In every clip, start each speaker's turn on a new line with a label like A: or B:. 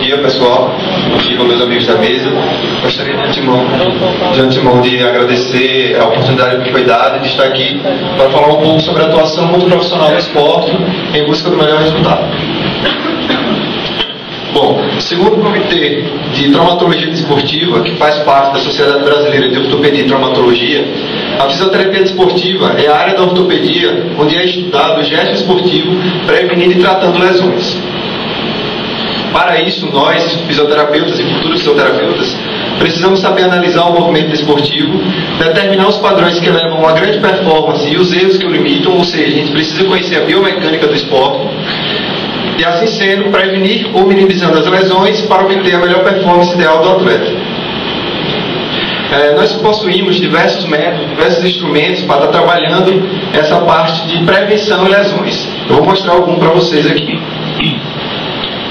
A: dia, pessoal. Bom dia, meus amigos da mesa. Gostaria de antemão de agradecer a oportunidade que foi dada de estar aqui para falar um pouco sobre a atuação multiprofissional do esporte em busca do melhor resultado. Bom, segundo o Comitê de Traumatologia Desportiva, que faz parte da Sociedade Brasileira de Ortopedia e Traumatologia, a fisioterapia desportiva é a área da ortopedia onde é estudado o gesto esportivo prevenindo e tratando lesões. Para isso, nós, fisioterapeutas e futuros fisioterapeutas, precisamos saber analisar o movimento desportivo, determinar os padrões que levam a grande performance e os erros que o limitam, ou seja, a gente precisa conhecer a biomecânica do esporte, e assim sendo, prevenir ou minimizando as lesões para obter a melhor performance ideal do atleta. Nós possuímos diversos métodos, diversos instrumentos para estar trabalhando essa parte de prevenção e lesões. Eu vou mostrar algum para vocês aqui.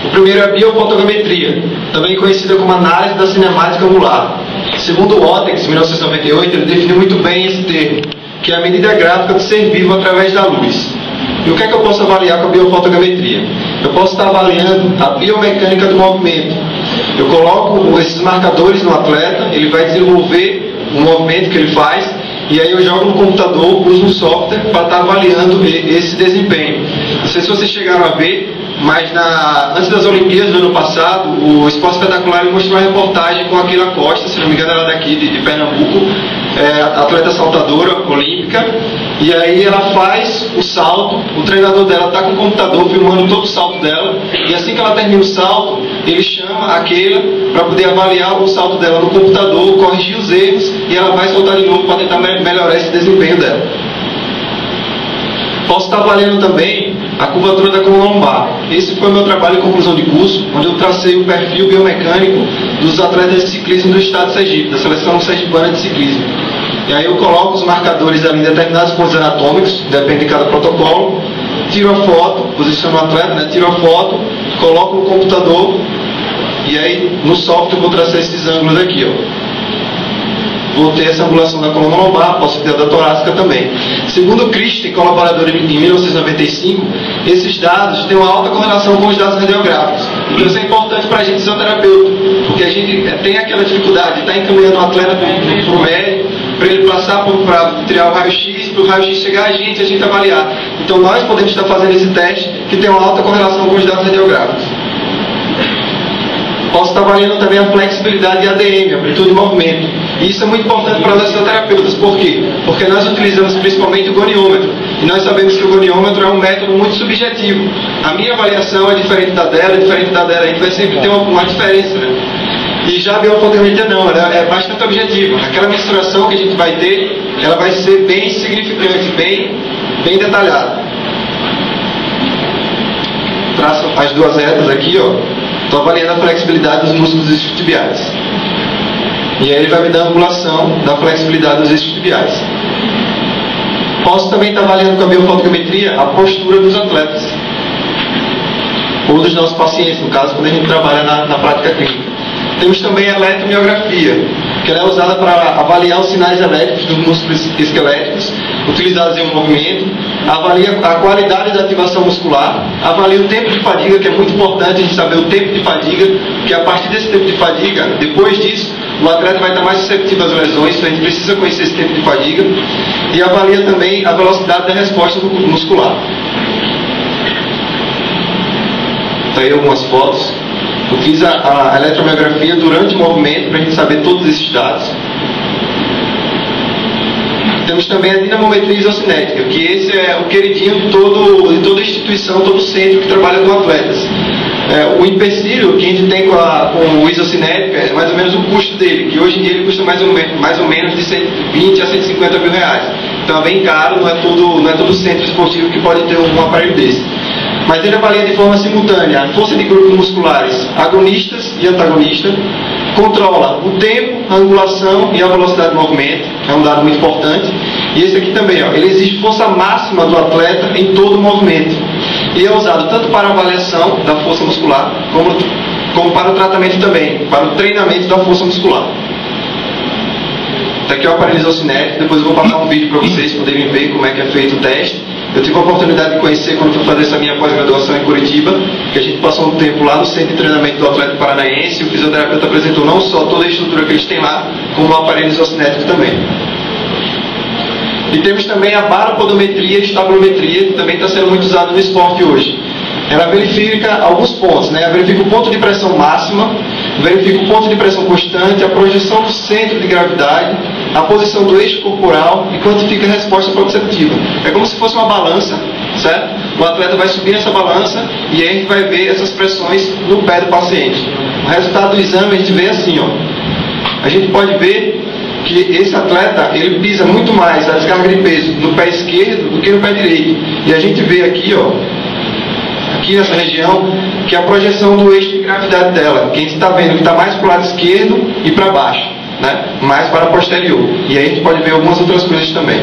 A: O primeiro é a biofotogrametria, também conhecida como análise da cinemática angular. Segundo o Otex, em 1998, ele definiu muito bem esse termo, que é a medida gráfica do ser vivo através da luz. E o que é que eu posso avaliar com a biofotogrametria? Eu posso estar avaliando a biomecânica do movimento. Eu coloco esses marcadores no atleta, ele vai desenvolver o movimento que ele faz, e aí eu jogo no computador, uso um software para estar avaliando esse desempenho. Não sei se vocês chegaram a ver, mas antes das Olimpíadas do ano passado, o Esporte Espetacular mostrou uma reportagem com a Keila Costa, se não me engano ela é daqui de Pernambuco, atleta saltadora olímpica, e aí ela faz o salto, o treinador dela está com o computador filmando todo o salto dela, e assim que ela termina o salto, ele chama a Keila para poder avaliar o salto dela no computador, corrigir os erros, e ela vai soltar de novo para tentar melhorar esse desempenho dela. Posso estar avaliando também a curvatura da coluna lombar. Esse foi o meu trabalho de conclusão de curso, onde eu tracei o perfil biomecânico dos atletas de ciclismo do estado de Sergipe, da seleção sergipana de ciclismo. E aí eu coloco os marcadores ali em determinados pontos anatômicos, depende de cada protocolo, tiro a foto, posiciono o atleta, tiro a foto, coloco no computador, e aí no software eu vou traçar esses ângulos aqui, ó. Vou ter essa angulação da coluna lombar, posso ter a da torácica também. Segundo o Christen, colaborador em 1995, esses dados têm uma alta correlação com os dados radiográficos. Então isso é importante para a gente, fisioterapeuta, porque a gente tem aquela dificuldade de estar encaminhando o atleta para o médico, para ele passar para tirar o raio-x, para o raio-x chegar a gente avaliar. Então nós podemos estar fazendo esse teste que tem uma alta correlação com os dados radiográficos. Posso estar avaliando também a flexibilidade e ADM, amplitude de movimento. E isso é muito importante para nós fisioterapeutas. Por quê? Porque nós utilizamos principalmente o goniômetro. E nós sabemos que o goniômetro é um método muito subjetivo. A minha avaliação é diferente da dela, a gente vai sempre ter uma diferença, né? E já a biofotogrametria não, ela é bastante objetiva. Aquela mensuração que a gente vai ter, ela vai ser bem significante, bem detalhada. Traço as duas retas aqui, ó. Estou avaliando a flexibilidade dos músculos isquiotibiais. E aí ele vai me dar a angulação da flexibilidade dos isquiotibiais. Posso também estar avaliando com a biofotogrametria a postura dos atletas. Ou dos nossos pacientes, no caso, quando a gente trabalha na prática clínica. Temos também a eletromiografia, que ela é usada para avaliar os sinais elétricos dos músculos esqueléticos, utilizados em um movimento, avalia a qualidade da ativação muscular, avalia o tempo de fadiga, que é muito importante a gente saber o tempo de fadiga, porque a partir desse tempo de fadiga, depois disso, o atleta vai estar mais suscetível às lesões, então a gente precisa conhecer esse tempo de fadiga, e avalia também a velocidade da resposta muscular. Então aí algumas fotos. Utiliza a eletromiografia durante o movimento para a gente saber todos esses dados. Temos também a dinamometria isocinética, que esse é o queridinho de toda instituição, todo centro que trabalha com atletas. O empecilho que a gente tem com o isocinético é mais ou menos o custo dele, que hoje em dia ele custa mais ou menos de 120 a 150 mil reais. Então é bem caro, não é todo centro esportivo que pode ter um aparelho desse. Mas ele avalia de forma simultânea a força de grupos musculares agonistas e antagonistas, controla o tempo, a angulação e a velocidade do movimento, é um dado muito importante. E esse aqui também, ó, ele exige força máxima do atleta em todo o movimento. E é usado tanto para a avaliação da força muscular, como para o tratamento também, para o treinamento da força muscular. Está aqui o aparelho isocinético, depois eu vou passar um vídeo para vocês poderem ver como é que é feito o teste. Eu tive a oportunidade de conhecer quando fui fazer essa minha pós-graduação em Curitiba, que a gente passou um tempo lá no centro de treinamento do Atlético Paranaense, e o fisioterapeuta apresentou não só toda a estrutura que eles têm lá, como o aparelho isocinético também. E temos também a barapodometria e estabilometria, que também está sendo muito usada no esporte hoje. Ela verifica alguns pontos, né? Verifica o ponto de pressão máxima, verifica o ponto de pressão constante, a projeção do centro de gravidade, a posição do eixo corporal e quantifica a resposta proprioceptiva. É como se fosse uma balança, certo? O atleta vai subir nessa balança e aí a gente vai ver essas pressões no pé do paciente. O resultado do exame a gente vê assim, ó. A gente pode ver que esse atleta, ele pisa muito mais a descarga de peso no pé esquerdo do que no pé direito. E a gente vê aqui, ó, aqui nessa região, que é a projeção do eixo de gravidade dela, que a gente está vendo que está mais para o lado esquerdo e para baixo, né? Mais para posterior. E aí a gente pode ver algumas outras coisas também.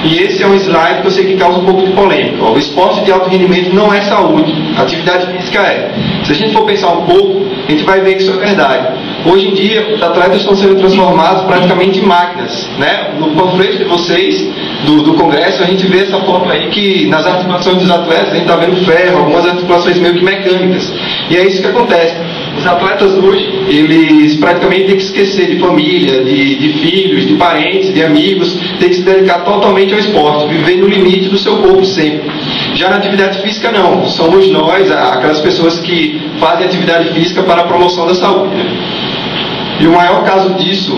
A: E esse é um slide que eu sei que causa um pouco de polêmica. O esporte de alto rendimento não é saúde, a atividade física é. Se a gente for pensar um pouco, a gente vai ver que isso é verdade. Hoje em dia, os atletas estão sendo transformados praticamente em máquinas, né? No panfleto de vocês, do congresso, a gente vê essa foto aí que nas articulações dos atletas a gente está vendo ferro, algumas articulações meio que mecânicas. E é isso que acontece. Os atletas hoje, eles praticamente têm que esquecer de família, de filhos, de parentes, de amigos, têm que se dedicar totalmente ao esporte, viver no limite do seu corpo sempre. Já na atividade física não, somos nós, aquelas pessoas que fazem atividade física para a promoção da saúde, né? E o maior caso disso,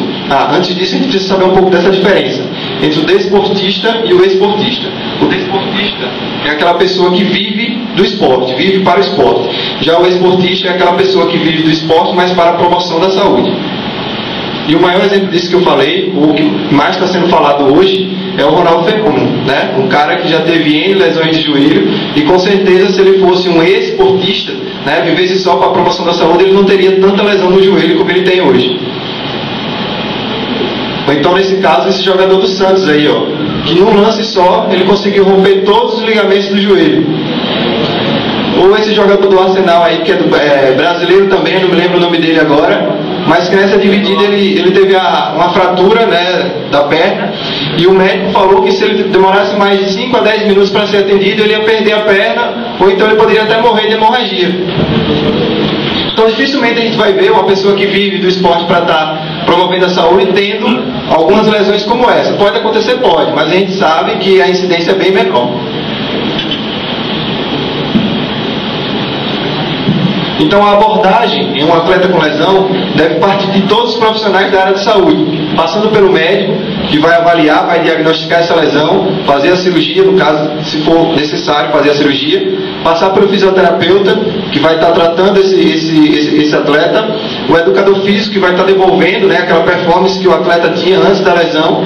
A: antes disso a gente precisa saber um pouco dessa diferença entre o desportista e o esportista. O desportista é aquela pessoa que vive do esporte, vive para o esporte. Já o esportista é aquela pessoa que vive do esporte, mas para a promoção da saúde. E o maior exemplo disso que eu falei, o que mais está sendo falado hoje, é o Ronaldo Fenômeno, né? Um cara que já teve N lesões de joelho e com certeza se ele fosse um esportista, né, vivesse só para a promoção da saúde, ele não teria tanta lesão no joelho como ele tem hoje. Ou então nesse caso, esse jogador do Santos aí, ó, que num lance só, ele conseguiu romper todos os ligamentos do joelho. Ou esse jogador do Arsenal aí, que é brasileiro também, eu não me lembro o nome dele agora, mas que nessa dividida ele teve uma fratura, né, da perna, e o médico falou que se ele demorasse mais de 5 a 10 minutos para ser atendido, ele ia perder a perna, ou então ele poderia até morrer de hemorragia. Então dificilmente a gente vai ver uma pessoa que vive do esporte para estar promovendo a saúde tendo algumas lesões como essa. Pode acontecer? Pode, mas a gente sabe que a incidência é bem menor. Então a abordagem em um atleta com lesão deve partir de todos os profissionais da área de saúde, passando pelo médico, que vai avaliar, vai diagnosticar essa lesão, fazer a cirurgia, no caso, se for necessário, fazer a cirurgia, passar pelo fisioterapeuta, que vai estar tratando esse atleta, o educador físico, que vai estar devolvendo, né, aquela performance que o atleta tinha antes da lesão,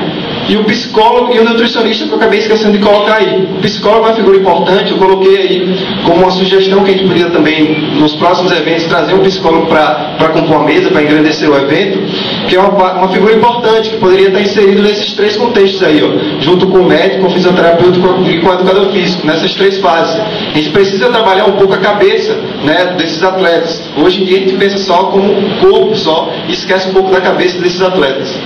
A: e o psicólogo e o nutricionista, que eu acabei esquecendo de colocar aí. O psicólogo é uma figura importante, eu coloquei aí como uma sugestão que a gente podia também, nos próximos eventos, trazer um psicólogo para compor a mesa, para engrandecer o evento, que é uma figura importante, que poderia estar inserido nesses três contextos aí, ó, junto com o médico, com o fisioterapeuta e com o educador físico, nessas três fases. A gente precisa trabalhar um pouco a cabeça, né, desses atletas. Hoje em dia a gente pensa só como um corpo só, e esquece um pouco da cabeça desses atletas.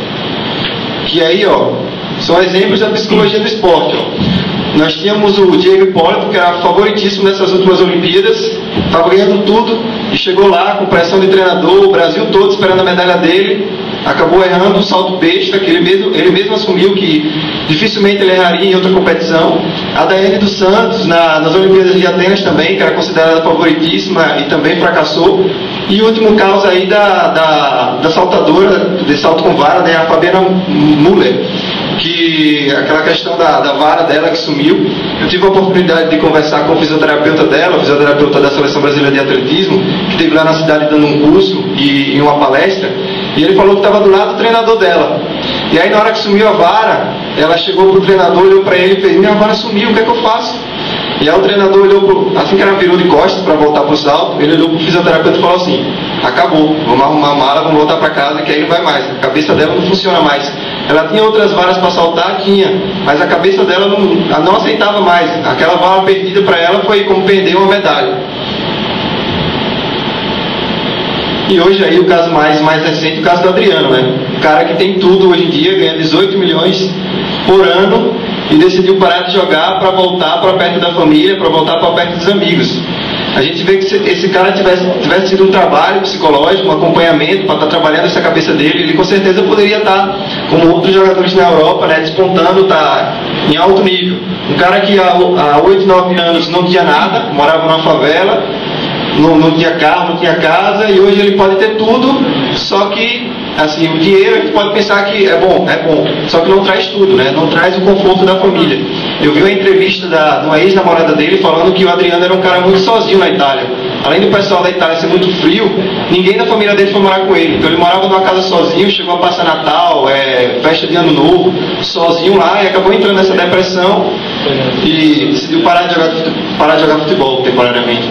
A: Que aí, ó, são exemplos da psicologia do esporte, ó. Nós tínhamos o Diego Hipólito, que era favoritíssimo nessas últimas Olimpíadas, estava ganhando tudo e chegou lá com pressão de treinador, o Brasil todo esperando a medalha dele, acabou errando um salto besta, que ele mesmo assumiu que dificilmente ele erraria em outra competição. A Daiane dos Santos, nas Olimpíadas de Atenas também, que era considerada favoritíssima e também fracassou. E o último caso aí da saltadora de salto com vara, né, a Fabiana Müller, que aquela questão da vara dela que sumiu. Eu tive a oportunidade de conversar com o fisioterapeuta dela, o fisioterapeuta da Seleção Brasileira de Atletismo, que esteve lá na cidade dando um curso e em uma palestra, e ele falou que estava do lado do treinador dela. E aí na hora que sumiu a vara, ela chegou pro treinador, olhou para ele e fez: minha vara sumiu, o que é que eu faço? E aí o treinador olhou, assim que ela virou de costas para voltar pro salto, ele olhou pro fisioterapeuta e falou assim: acabou, vamos arrumar a mala, vamos voltar para casa, que aí não vai mais, a cabeça dela não funciona mais. Ela tinha outras varas para saltar? Tinha, mas a cabeça dela não aceitava mais. Aquela vara perdida para ela foi como perder uma medalha. E hoje aí o caso mais recente, o caso do Adriano, né? O cara que tem tudo hoje em dia, ganha 18 milhões por ano e decidiu parar de jogar para voltar para perto da família, para voltar para perto dos amigos. A gente vê que se esse cara tivesse tido um trabalho psicológico, um acompanhamento para estar trabalhando essa cabeça dele, ele com certeza poderia estar, como outros jogadores na Europa, né, despontando, tá em alto nível. Um cara que há 8, 9 anos não tinha nada, morava numa favela, não tinha carro, não tinha casa, e hoje ele pode ter tudo, só que assim, o dinheiro a gente pode pensar que é bom, só que não traz tudo, né? Não traz o conforto da família. Eu vi uma entrevista de uma ex-namorada dele falando que o Adriano era um cara muito sozinho na Itália. Além do pessoal da Itália ser muito frio, ninguém da família dele foi morar com ele. Então ele morava numa casa sozinho, chegou a passar Natal, festa de Ano Novo, sozinho lá, e acabou entrando nessa depressão e decidiu parar de jogar futebol temporariamente.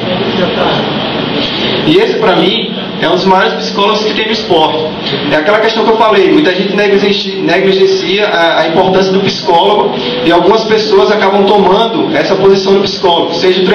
A: E esse, para mim, é um dos maiores psicólogos que tem no esporte. É aquela questão que eu falei, muita gente negligencia a importância do psicólogo, e algumas pessoas acabam tomando essa posição do psicólogo, seja o treinador